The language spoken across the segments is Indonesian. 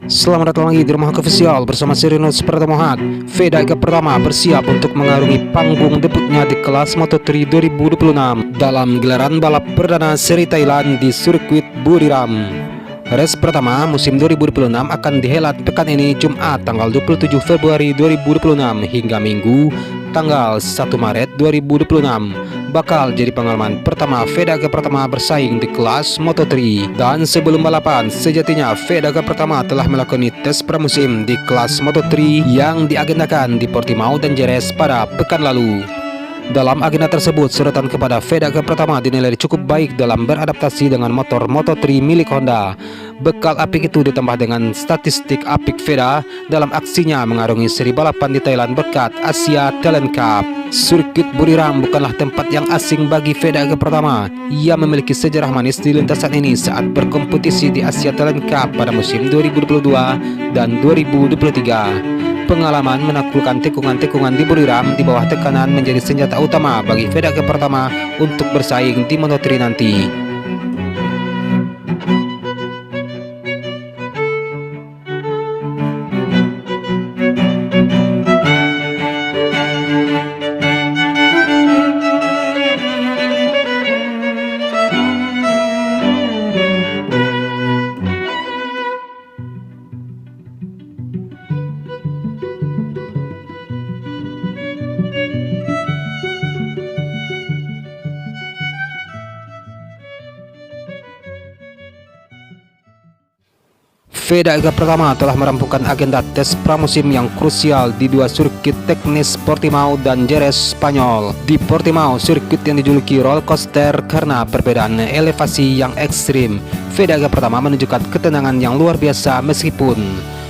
Selamat datang lagi di Rumah Official bersama Sirinus Pratamohat. Veda Ega pertama bersiap untuk mengarungi panggung debutnya di kelas Moto3 2026 dalam gelaran balap perdana seri Thailand di sirkuit Buriram. Race pertama musim 2026 akan dihelat pekan ini Jumat tanggal 27 Februari 2026 hingga Minggu tanggal 1 Maret 2026. Bakal jadi pengalaman pertama Veda Ega pertama bersaing di kelas Moto3. Dan sebelum balapan, sejatinya Veda Ega pertama telah melakukan tes pramusim di kelas Moto3 yang diagendakan di Portimao dan Jerez pada pekan lalu. Dalam agenda tersebut, sorotan kepada Veda Ega pertama dinilai cukup baik dalam beradaptasi dengan motor Moto3 milik Honda. Bekal apik itu ditambah dengan statistik apik Veda dalam aksinya mengarungi seri balapan di Thailand berkat Asia Talent Cup. Sirkuit Buriram bukanlah tempat yang asing bagi Veda Ega pertama. Ia memiliki sejarah manis di lintasan ini saat berkompetisi di Asia Talent Cup pada musim 2022 dan 2023. Pengalaman menaklukkan tikungan-tikungan di Buriram di bawah tekanan menjadi senjata utama bagi Veda Ega pertama untuk bersaing di Moto3 nanti. Veda Ega pertama telah merampungkan agenda tes pramusim yang krusial di dua sirkuit teknis Portimao dan Jerez Spanyol. Di Portimao, sirkuit yang dijuluki roller coaster karena perbedaan elevasi yang ekstrim, Veda Ega pertama menunjukkan ketenangan yang luar biasa meskipun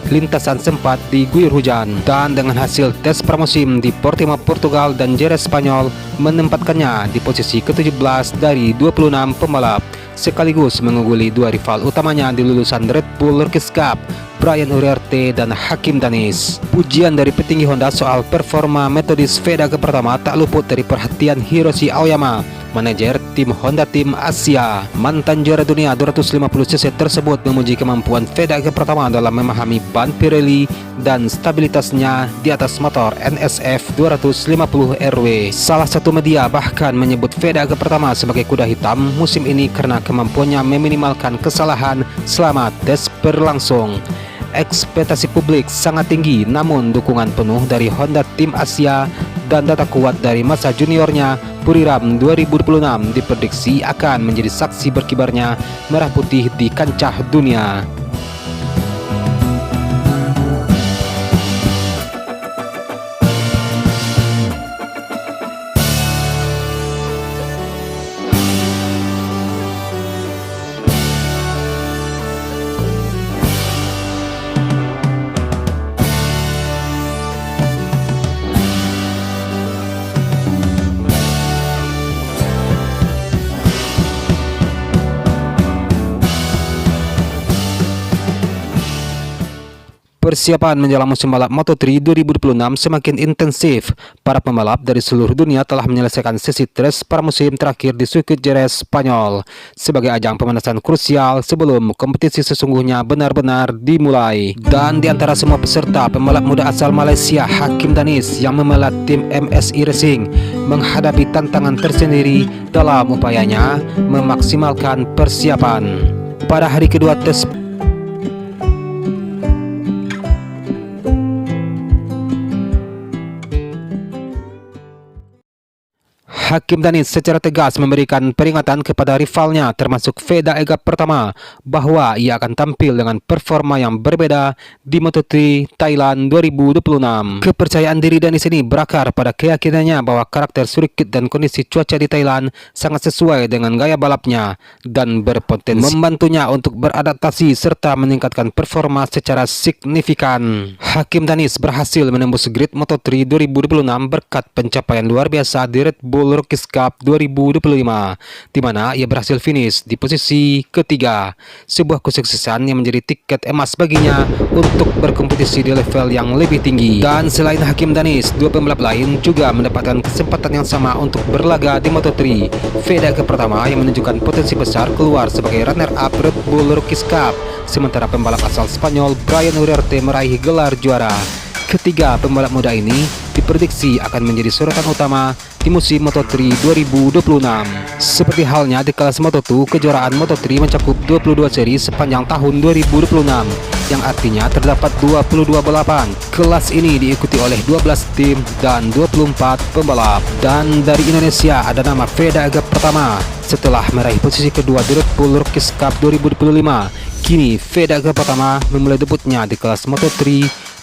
lintasan sempat diguyur hujan. Dan dengan hasil tes pramusim di Portimao Portugal dan Jerez Spanyol menempatkannya di posisi ke-17 dari 26 pembalap, sekaligus mengungguli dua rival utamanya di lulusan Red Bull Rookies Cup, Brian Uriarte dan Hakim Danis. Pujian dari petinggi Honda soal performa metodis Veda Ega pertama tak luput dari perhatian Hiroshi Aoyama, manajer tim Honda Tim Asia. Mantan juara dunia 250cc tersebut memuji kemampuan Veda Ega pertama dalam memahami ban Pirelli dan stabilitasnya di atas motor NSF 250 RW. Salah satu media bahkan menyebut Veda Ega pertama sebagai kuda hitam musim ini karena kemampuannya meminimalkan kesalahan selama tes berlangsung. Ekspektasi publik sangat tinggi, namun dukungan penuh dari Honda Tim Asia dan data kuat dari masa juniornya Buriram 2026 diprediksi akan menjadi saksi berkibarnya merah putih di kancah dunia. Persiapan menjelang musim balap Moto3 2026 semakin intensif. Para pembalap dari seluruh dunia telah menyelesaikan sesi tes pramusim terakhir di sirkuit Jerez Spanyol sebagai ajang pemanasan krusial sebelum kompetisi sesungguhnya benar-benar dimulai. Dan di antara semua peserta, pembalap muda asal Malaysia Hakim Danis yang memelat tim MSI Racing menghadapi tantangan tersendiri dalam upayanya memaksimalkan persiapan. Pada hari kedua tes Hakim Danis secara tegas memberikan peringatan kepada rivalnya termasuk Veda Ega pertama bahwa ia akan tampil dengan performa yang berbeda di Moto3 Thailand 2026. Kepercayaan diri Danis ini berakar pada keyakinannya bahwa karakter sirkuit dan kondisi cuaca di Thailand sangat sesuai dengan gaya balapnya dan berpotensi membantunya untuk beradaptasi serta meningkatkan performa secara signifikan. Hakim Danis berhasil menembus grid Moto3 2026 berkat pencapaian luar biasa di Red Bull Rookies Cup 2025, di mana ia berhasil finish di posisi ketiga. Sebuah kesuksesan yang menjadi tiket emas baginya untuk berkompetisi di level yang lebih tinggi. Dan selain Hakim Danis, dua pembalap lain juga mendapatkan kesempatan yang sama untuk berlaga di Moto3. Veda ke pertama yang menunjukkan potensi besar keluar sebagai runner-up Red Bull Rookies Cup, sementara pembalap asal Spanyol Brian Uriarte meraih gelar juara. Ketiga pembalap muda ini diprediksi akan menjadi sorotan utama di musim Moto3 2026. Seperti halnya di kelas Moto2, kejuaraan Moto3 mencakup 22 seri sepanjang tahun 2026, yang artinya terdapat 22 balapan. Kelas ini diikuti oleh 12 tim dan 24 pembalap. Dan dari Indonesia ada nama Veda Aga pertama. Setelah meraih posisi kedua di Red Bull Rookies Cup 2025, kini Veda Aga pertama memulai debutnya di kelas Moto3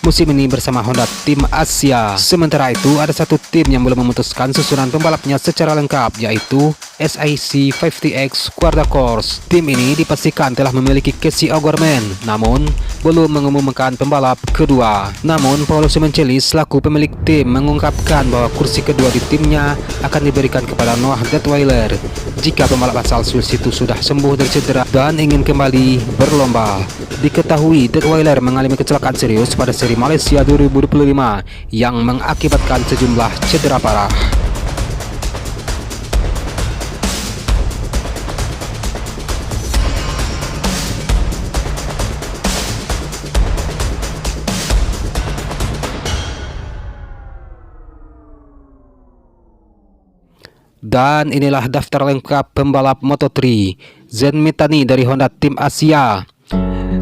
musim ini bersama Honda Tim Asia. Sementara itu, ada satu tim yang belum memutuskan susunan pembalapnya secara lengkap, yaitu SIC 50X Quarter Course. Tim ini dipastikan telah memiliki Casey O'Gorman, namun belum mengumumkan pembalap kedua. Namun, Paolo Simoncelli selaku pemilik tim mengungkapkan bahwa kursi kedua di timnya akan diberikan kepada Noah Detweiler jika pembalap asal Swiss itu sudah sembuh dari cedera dan ingin kembali berlomba. Diketahui Detweiler mengalami kecelakaan serius pada seri Malaysia 2025 yang mengakibatkan sejumlah cedera parah. Dan inilah daftar lengkap pembalap Moto3. Zen Mitani dari Honda Tim Asia,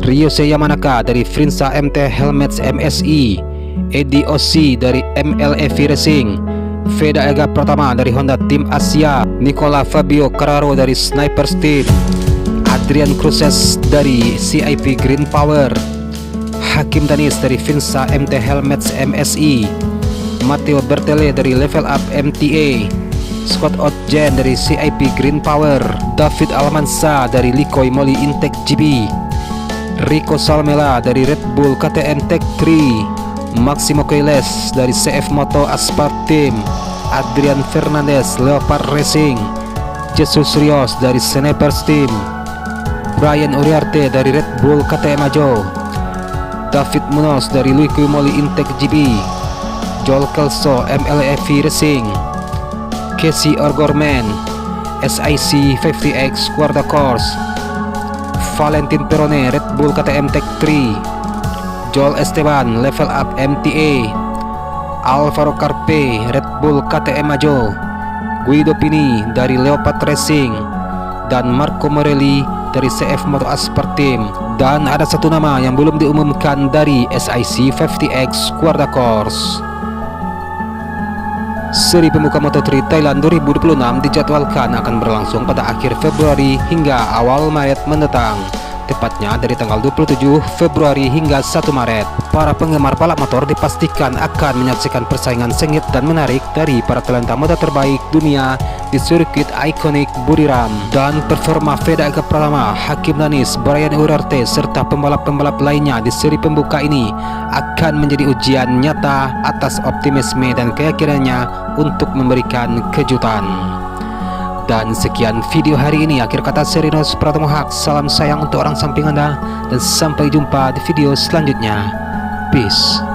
Ryose Yamanaka dari Frinsa MT Helmets MSI, Eddie Ossi dari MLEV Racing, Veda Aga pertama dari Honda Tim Asia, Nicola Fabio Carraro dari Snipers Team, Adrian Cruzes dari CIP Green Power, Hakim Danis dari Frinsa MT Helmets MSI, Matteo Bertele dari Level Up MTA, Scott Otjen dari CIP Green Power, David Almanza dari Likoi Moly Intech GB, Rico Salmela dari Red Bull KTM Tech 3, Maximo Coiles dari CF Moto Aspart Team, Adrian Fernandez Leopard Racing, Jesus Rios dari Snipers Team, Brian Uriarte dari Red Bull KTM Ajo, David Munoz dari Likoi Moly Intech GB, Joel Kelso MLEV Racing, Casey O'Gorman SIC 50X Quarter Course, Valentin Perone Red Bull KTM Tech 3, Joel Esteban Level Up MTA, Alvaro Carpe Red Bull KTM Ajo, Guido Pini dari Leopard Racing, dan Marco Morelli dari CF Moto Aspart Team. Dan ada satu nama yang belum diumumkan dari SIC 50X Quarter Course. Seri pembuka Moto3 Thailand 2026 dijadwalkan akan berlangsung pada akhir Februari hingga awal Maret mendatang, tepatnya dari tanggal 27 Februari hingga 1 Maret. Para penggemar balap motor dipastikan akan menyaksikan persaingan sengit dan menarik dari para talenta muda terbaik dunia di sirkuit ikonik Buriram. Dan performa Veda Aga pertama, Hakim Danis, Brian Uriarte, serta pembalap-pembalap lainnya di seri pembuka ini akan menjadi ujian nyata atas optimisme dan keyakinannya untuk memberikan kejutan. Dan sekian video hari ini. Akhir kata, Serinos Pratama Haq, salam sayang untuk orang samping Anda, dan sampai jumpa di video selanjutnya. Peace.